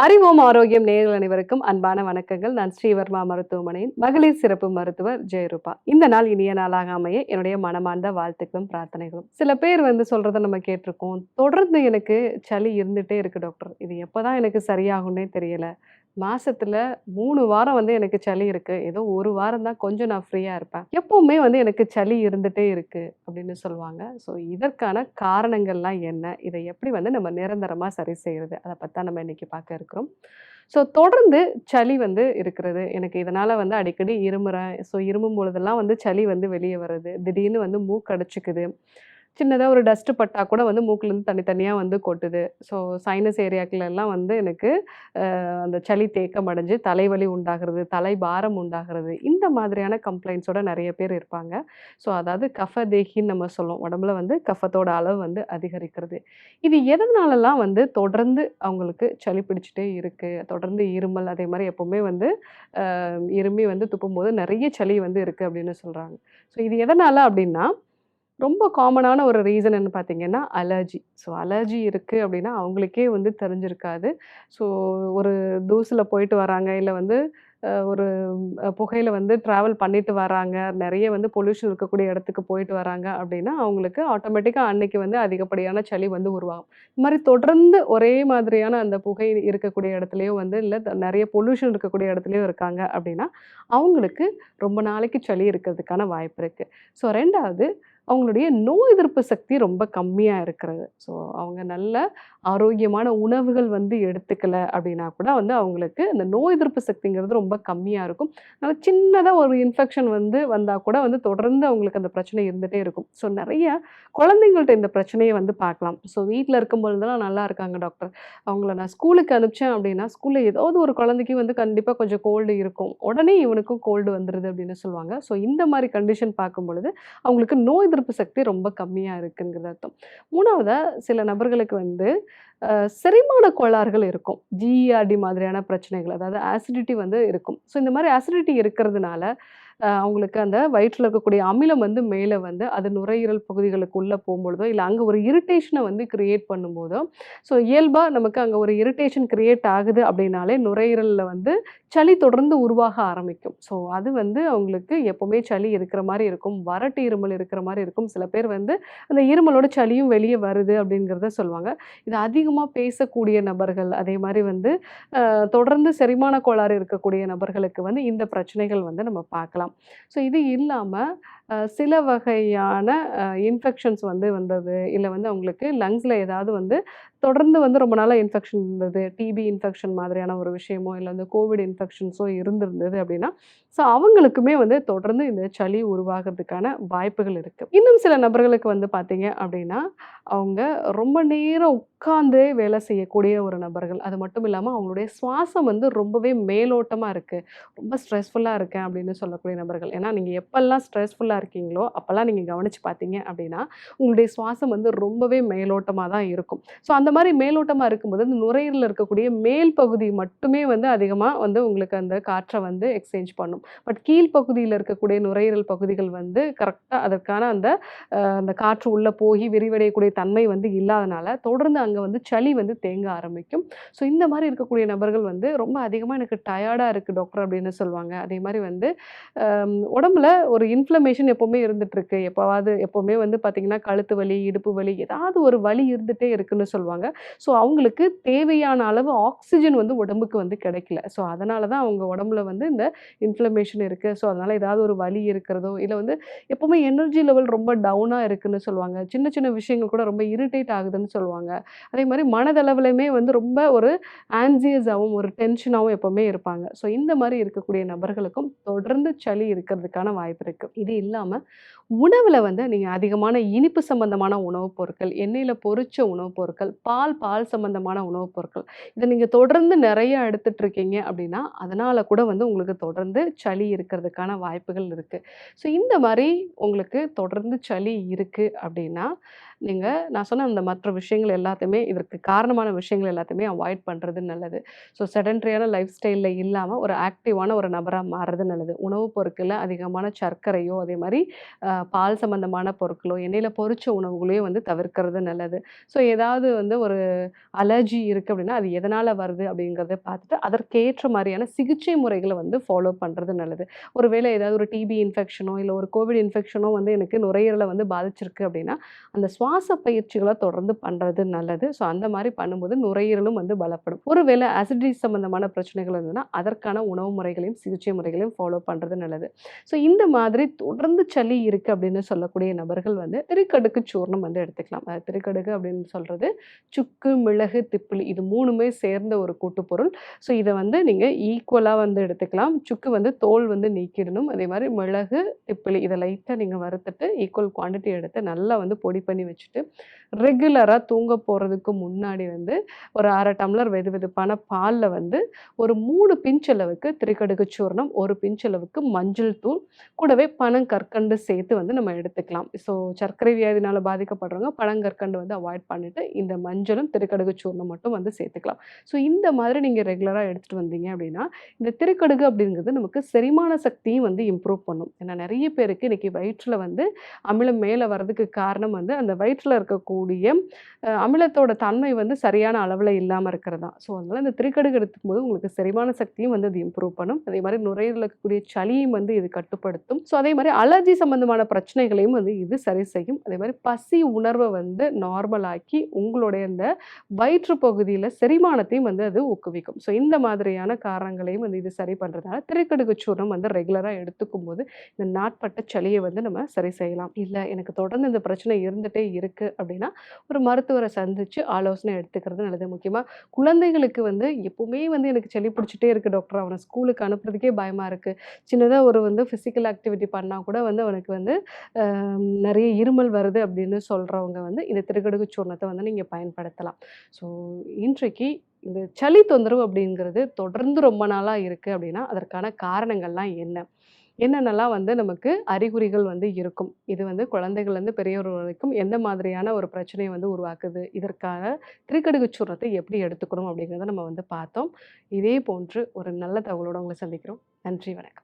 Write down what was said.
அறிவோம் ஆரோக்கியம் நேயர்கள் அனைவருக்கும் அன்பான வணக்கங்கள். நான் ஸ்ரீவர்மா மருத்துவமனையின் மகளிர் சிறப்பு மருத்துவர் ஜெயரூபா. இந்த நாள் இனிய நாளாக அமைய என்னுடைய மனமார்ந்த வாழ்த்துக்களும், பிரார்த்தனைகளும். சில பேர் சொல்றத நம்ம கேட்டுருக்கோம். தொடர்ந்து எனக்கு சளி இருந்துட்டே இருக்கு டாக்டர். இது எப்பதான் எனக்கு சரியாகும்னே தெரியல. மாசத்துல 3 வாரம் எனக்கு சளி இருக்கு. ஏதோ 1 வாரம் தான் கொஞ்சம் நான் ஃப்ரீயா இருப்பேன். எப்பவுமே எனக்கு சளி இருந்துட்டே இருக்கு அப்படின்னு சொல்லுவாங்க. ஸோ இதற்கான காரணங்கள்லாம் என்ன? இதை எப்படி நம்ம நிரந்தரமா சரி செய்றது? அத பத்தி தான் நம்ம இன்னைக்கு பார்க்க இருக்கிறோம். ஸோ தொடர்ந்து சளி இருக்கிறது. எனக்கு இதனால அடிக்கடி இருமுறேன். ஸோ இருமும் பொழுதெல்லாம் சளி வெளிய வருது. திடீர்னு மூக்கு அடைச்சுக்குது. சின்னதா ஒரு டஸ்ட் பட்டா கூட மூக்குலேருந்து தண்ணி தண்ணியா கொட்டுது. ஸோ சைனஸ் ஏரியாக்கள்லாம் எனக்கு அந்த சளி தேக்கம் அடைஞ்சு தலைவலி உண்டாகிறது, தலைபாரம் உண்டாகிறது. இந்த மாதிரியான கம்ப்ளைண்ட்ஸோட நெறைய பேர் இருப்பாங்க. ஸோ அதாவது கஃபதேகின்னு நம்ம சொல்லுவோம். உடம்புல கஃபத்தோட அளவு அதிகரிக்கிறது. இது எதனாலலாம் தொடர்ந்து அவங்களுக்கு சளி பிடிச்சுட்டே இருக்கு. தொடர்ந்து இருமல் அதே மாரி எப்பவுமே இருமி துப்பும்போது நெறைய சளி இருக்கு அப்படின்னு சொல்றாங்க. ஸோ இது எதனால அப்படின்னா, ரொம்ப காமனான ஒரு ரீசன் என்ன பார்த்தீங்கன்னா, அலர்ஜி. ஸோ அலர்ஜி இருக்கு அப்டின்னா, அவங்களுக்கே தெரிஞ்சிருக்காது. ஸோ ஒரு தூசுல போயிட்டு வராங்க, இல்ல ஒரு புகையில ட்ராவல் பண்ணிட்டு வராங்க, நெறைய பொல்யூஷன் இருக்கக்கூடிய இடத்துக்கு போயிட்டு வராங்க அப்டின்னா, அவங்களுக்கு ஆட்டோமேட்டிக்கா அன்னைக்கு அதிகப்படியான சளி உருவாகும். இந்த மாரி தொடர்ந்து ஒரே மாதிரியான அந்த புகை இருக்கக்கூடிய இடத்துலயோ இல்ல நெறைய பொல்யூஷன் இருக்கக்கூடிய இடத்துலயோ இருக்காங்க அப்டின்னா, அவங்களுக்கு ரொம்ப நாளைக்கு சளி இருக்கிறதுக்கான வாய்ப்பு இருக்கு. ஸோ 2வது அவங்களுடைய நோய் எதிர்ப்பு சக்தி ரொம்ப கம்மியா இருக்கிறது. ஸோ அவங்க நல்ல ஆரோக்கியமான உணவுகள் எடுத்துக்கல அப்படின்னா கூட அவங்களுக்கு இந்த நோய் எதிர்ப்பு சக்திங்கிறது ரொம்ப கம்மியா இருக்கும். அதனால சின்னதா ஒரு இன்ஃபெக்ஷன் வந்தா கூட தொடர்ந்து அவங்களுக்கு அந்த பிரச்சனை இருந்துட்டே இருக்கும். ஸோ நெறைய குழந்தைங்கள்ட்ட இந்த பிரச்சனைய பார்க்கலாம். ஸோ வீட்ல இருக்கும்பொழுதெல்லாம் நல்லா இருக்காங்க டாக்டர். அவங்கள நான் ஸ்கூலுக்கு அனுப்பிச்சேன் அப்படின்னா, ஸ்கூல்ல ஏதாவது ஒரு குழந்தைக்கு கண்டிப்பா கொஞ்சம் கோல்டு இருக்கும். உடனே இவனுக்கும் கோல்டு வந்துருது அப்படின்னு சொல்லுவாங்க. ஸோ இந்த மாரி கண்டிஷன் பார்க்கும்பொழுது அவங்களுக்கு நோய் எதிர்ப்பு சக்தி ரொம்ப கம்மியா இருக்குங்கிறது அர்த்தம். 3வதா சில நபர்களுக்கு செரிமான கோளாறுகள் இருக்கும். ஜிஇஆர்டி மாதிரியான பிரச்சனைகள். அதாவது ஆசிடிட்டி இருக்கும். ஸோ இந்த மாரி ஆசிடிட்டி இருக்கிறதுனால, அவங்களுக்கு அந்த வயிற்றில இருக்கக்கூடிய அமிலம் மேல அது நுரையீரல் பகுதிகளுக்கு உள்ள போம்பொழுதோ, இல்ல அங்க ஒரு இரிட்டேஷன கிரியேட் பண்ணும்போதோ, ஸோ இயல்பா நமக்கு அங்க ஒரு இரிட்டேஷன் கிரியேட் ஆகுது அப்படின்னாலே, நுரையீரல்ல சளி தொடர்ந்து உருவாக ஆரம்பிக்கும். ஸோ அது அவங்களுக்கு எப்பவுமே சளி இருக்கிற மாரி இருக்கும். வறட்டு இருமல் இருக்கிற மாரி இருக்கும். சில பேர் அந்த இருமலோட சளியும் வெளிய வருது அப்படிங்கிறத சொல்லுவாங்க. இது அதிகமா பேசக்கூடிய நபர்கள், அதே மாரி தொடர்ந்து செரிமான கோளாறு இருக்கக்கூடிய நபர்களுக்கு இந்த பிரச்சனைகள் நம்ம பார்க்கலாம். ஸோ இது இல்லாம சில வகையான இன்ஃபெக்ஷன்ஸ் வந்தது, இல்ல அவங்களுக்கு லங்ஸ்ல ஏதாவது தொடர்ந்து ரொம்ப நாளா இன்ஃபெக்ஷன் இருந்தது. டிபி இன்ஃபெக்ஷன் மாதிரியான ஒரு விஷயமோ, இல்ல கோவிட் இன்ஃபெக்ஷன்ஸோ இருந்திருந்தது அப்படின்னா, ஸோ அவங்களுக்குமே தொடர்ந்து இந்த சளி உருவாகுறதுக்கான வாய்ப்புகள் இருக்கு. இன்னும் சில நபர்களுக்கு பார்த்தீங்க அப்படின்னா, அவங்க ரொம்ப நேரம் உட்கார்ந்தே வேலை செய்யக்கூடிய ஒரு நபர்கள். அது மட்டும் இல்லாம அவங்களுடைய சுவாசம் ரொம்பவே மேலோட்டமா இருக்கு. ரொம்ப ஸ்ட்ரெஸ்ஃபுல்லா இருக்கேன் அப்படின்னு சொல்லக்கூடிய நபர்கள். ஏன்னா நீங்க எப்பல்லாம் ஸ்ட்ரெஸ்ஃபுல்லா இருக்கீங்களோ, அப்பல்லாம் நீங்க கவனிச்சு பார்த்தீங்க அப்படின்னா, உங்களுடைய சுவாசம் ரொம்பவே மேலோட்டமா தான் இருக்கும். ஸோ அந்த மாரி மேலோட்டமா இருக்கும்போது, அந்த நுரையீரல்ல இருக்கக்கூடிய மேல் பகுதி மட்டுமே அதிகமா உங்களுக்கு அந்த காற்ற எக்ஸ்சேஞ்ச் பண்ணும். பட் கீழ் பகுதியில இருக்கக்கூடிய நுரையீரல் பகுதிகள் கரெக்ட்டா அதற்கான அந்த அந்த காற்று உள்ள போய் விரிவடையக்கூடிய தன்மை இல்லாதனால, தொடர்ந்து அங்க சளி தேங்க ஆரம்பிக்கும். ஸோ இந்த மாரி இருக்கக்கூடிய நபர்கள் ரொம்ப அதிகமா எனக்கு டயர்டா இருக்கு டாக்டர் அப்படின்னு சொல்லுவாங்க. அதே மாரி உடம்புல ஒரு இன்ஃப்ளமேஷன் எப்பவுமே இருந்துட்டு இருக்கு. எப்பவுமே பார்த்தீங்கன்னா, கழுத்து வலி, இடுப்பு வலி ஏதாவது ஒரு வலி இருந்துட்டே இருக்குன்னு சொல்லுவாங்க. ஸோ அவங்களுக்கு தேவையான அளவு ஆக்ஸிஜன் உடம்புக்கு கிடைக்கல. ஸோ அதனால தான் அவங்க உடம்புல இந்த இன்ஃப்ளமேஷன் இருக்கு. ஸோ அதனால ஏதாவது ஒரு வலி இருக்கிறதோ, இல்ல எப்பவுமே எனர்ஜி லெவல் ரொம்ப டவுனா இருக்குன்னு சொல்லுவாங்க. சின்ன சின்ன விஷயங்கள் கூட ரொம்ப இரிட்டேட் ஆகுதுன்னு சொல்லுவாங்க. அதே மாரி மனதளவிலுமே ரொம்ப ஒரு ஆங்ஷியஸாவும், ஒரு டென்ஷனாவும் எப்பவுமே இருப்பாங்க. ஸோ இந்த மாரி இருக்கக்கூடிய நபர்களுக்கும் தொடர்ந்து சளி இருக்கிறதுக்கான வாய்ப்பு இருக்கு. இது இல்லாம உணவுல நீங்க அதிகமான இனிப்பு சம்பந்தமான உணவுப் பொருட்கள், எண்ணெயில பொரிச்ச உணவுப் பொருட்கள், பால் சம்பந்தமான உணவுப் பொருட்கள், இத நீங்க தொடர்ந்து நெறைய எடுத்துட்டு இருக்கீங்க அப்படின்னா, அதனால கூட உங்களுக்கு தொடர்ந்து சளி இருக்கிறதுக்கான வாய்ப்புகள் இருக்கு. ஸோ இந்த மாரி உங்களுக்கு தொடர்ந்து சளி இருக்கு அப்படின்னா, நீங்க நான் சொன்ன அந்த மற்ற விஷயங்கள் எல்லாத்தையுமே இதற்கு காரணமான விஷயங்கள் எல்லாத்தையுமே அவாய்ட் பண்றது நல்லது. ஸோ செடன்டரியான லைஃப் ஸ்டைல்ல இல்லாம ஒரு ஆக்டிவான ஒரு நபரா மாறுறது நல்லது. உணவுப் பொருட்கள்ல அதிகமான சர்க்கரையோ, அதே மாரி பால் சம்மந்தமான பொருட்களோ, எண்ணெயில பொரிச்ச உணவுகளையோ வந்து தவிர்க்கிறது நல்லது. ஸோ ஏதாவது வந்து ஒரு அலர்ஜி இருக்கு அப்படின்னா, அது எதனால வருது அப்படிங்கிறத பார்த்துட்டு, அதற்கேற்ற மாரியான சிகிச்சை முறைகள வந்து ஃபாலோ பண்றது நல்லது. ஒருவேளை ஏதாவது ஒரு டிபி இன்ஃபெக்ஷனோ, இல்ல ஒரு கோவிட் இன்ஃபெக்ஷனோ வந்து எனக்கு நுரையீரல வந்து பாதிச்சிருக்கு அப்படின்னா, அந்த சுவாச பயிற்சிகள தொடர்ந்து பண்றது நல்லது. ஸோ அந்த மாரி பண்ணும்போது நுரையீரலும் வந்து பலப்படும். ஒருவேளை அசிடிட்டி சம்மந்தமான பிரச்சனைகள் இருந்ததுன்னா, அதற்கான உணவு முறைகளையும், சிகிச்சை முறைகளையும் ஃபாலோ பண்றது நல்லது. ஸோ இந்த மாதிரி தொடர்ந்து சளி இருக்கு அப்படின்னு சொல்லக்கூடிய நபர்கள் வந்து திரிகடுக்கு சூர்ணம் வந்து எடுத்துக்கலாம். திரிகடுகு அப்படின்னு சொல்றது சுக்கு, மிளகு, திப்பிலி இது 3மே சேர்ந்த ஒரு கூட்டுப்பொருள். ஸோ இத வந்து நீங்க ஈக்குவலா வந்து எடுத்துக்கலாம். சுக்கு வந்து தோல் வந்து நீக்கிடணும். அதே மாரி மிளகு, திப்பிலி இத லைட்டா நீங்க வறுத்துட்டு ஈக்குவல் குவான்டிட்டி எடுத்து நல்லா வந்து பொடி பண்ணி வச்சுட்டு, ரெகுலரா தூங்க போறதுக்கு முன்னாடி வந்து ஒரு 1/2 டம்ளர் வெதுவெதுப்பான பால்ல வந்து ஒரு 3 பிஞ்ச் அளவுக்கு திரிகடுகு சூர்ணம், 1 பிஞ்ச் அளவுக்கு மஞ்சள் தூள், கூடவே பனங்கற்கண்டு சேர்த்து வந்து நம்ம எடுத்துக்கலாம். ஸோ சர்க்கரை வியாதினால பாதிக்கப்படுறவங்க பனங்கற்கண்டு வந்து அவாய்ட் பண்ணிட்டு, இந்த மஞ்சளும், திரிகடுகு சூர்ணம் மட்டும் வந்து சேர்த்துக்கலாம். ஸோ இந்த மாதிரி நீங்க ரெகுலரா எடுத்துட்டு வந்தீங்க அப்படின்னா, இந்த திரிகடுகு அப்படிங்கிறது நமக்கு செரிமான சக்தியும் வந்து இம்ப்ரூவ் பண்ணும். ஏன்னா நெறைய பேருக்கு இன்னைக்கு வயிற்றுல வந்து அமிலம் மேல வர்றதுக்கு காரணம் வந்து அந்த வயிற்றுல இருக்கக்கூடிய அமிலத்தோட தன்மை வந்து சரியான அளவுல இல்லாம இருக்கிறது தான். ஸோ அதனால இந்த திரிகடுகு எடுத்துக்கும்போது உங்களுக்கு செரிமான சக்தியும் வந்து அது இம்ப்ரூவ் பண்ணும். அதே மாரி நுரையீரல்ல இருக்கக்கூடிய சளியும் வந்து இது கட்டுப்படுத்தும். ஸோ அதே மாரி அலர்ஜி சம்மந்தமான பிரச்சனைகளையும் வந்து இது சரி செய்யும். அதே மாரி பசி உணர்வ வந்து நார்மல் ஆக்கி உங்களுடைய இந்த வயிற்று பகுதியில செரிமானத்தையும் வந்து அது ஊக்குவிக்கும். ஸோ இந்த மாதிரியான காரணங்களையும் வந்து இது சரி பண்றதுனால திரிகடுகு சூர்ணம் வந்து ரெகுலரா எடுத்துக்கும்போது, இந்த நாட்பட்ட சளிய வந்து நம்ம சரி செய்யலாம். இல்ல எனக்கு தொடர்ந்து இந்த பிரச்சனை இருந்துட்டே இருக்கு அப்படின்னா, ஒரு மருத்துவர சந்திச்சு ஆலோசனை எடுத்துக்கிறது நல்லது. முக்கியமா குழந்தைகளுக்கு வந்து எப்பவுமே வந்து எனக்கு சளி பிடிச்சுட்டே இருக்கு டாக்டர். அவன ஸ்கூலுக்கு அனுப்புறதுக்கே பயமா இருக்கு. சின்னதா ஒரு வந்து பிசிக்கல் ஆக்டிவிட்டி பண்ணா கூட வந்து அவனுக்கு வந்து அ நெறைய இருமல் வருது அப்படின்னு சொல்றவங்க வந்து இந்த திரிகடுகு சூர்ணத்த வந்து நீங்க பயன்படுத்தலாம். ஸோ இன்றைக்கு இந்த சளி தொந்தரவு அப்படிங்கிறது தொடர்ந்து ரொம்ப நாளா இருக்கு அப்படின்னா, அதற்கான காரணங்கள்லாம் என்ன? என்னென்னலாம் வந்து நமக்கு அறிகுறிகள் வந்து இருக்கும்? இது வந்து குழந்தைகள்லேருந்து பெரியவர் வரைக்கும் எந்த மாதிரியான ஒரு பிரச்சனைய வந்து உருவாக்குது? இதற்கான திரிகடுகு சூர்ணத்தை எப்படி எடுத்துக்கணும்? அப்படிங்கிறத நம்ம வந்து பார்த்தோம். இதே போன்று ஒரு நல்ல தகவலோட உங்கள சந்திக்கிறோம். நன்றி, வணக்கம்.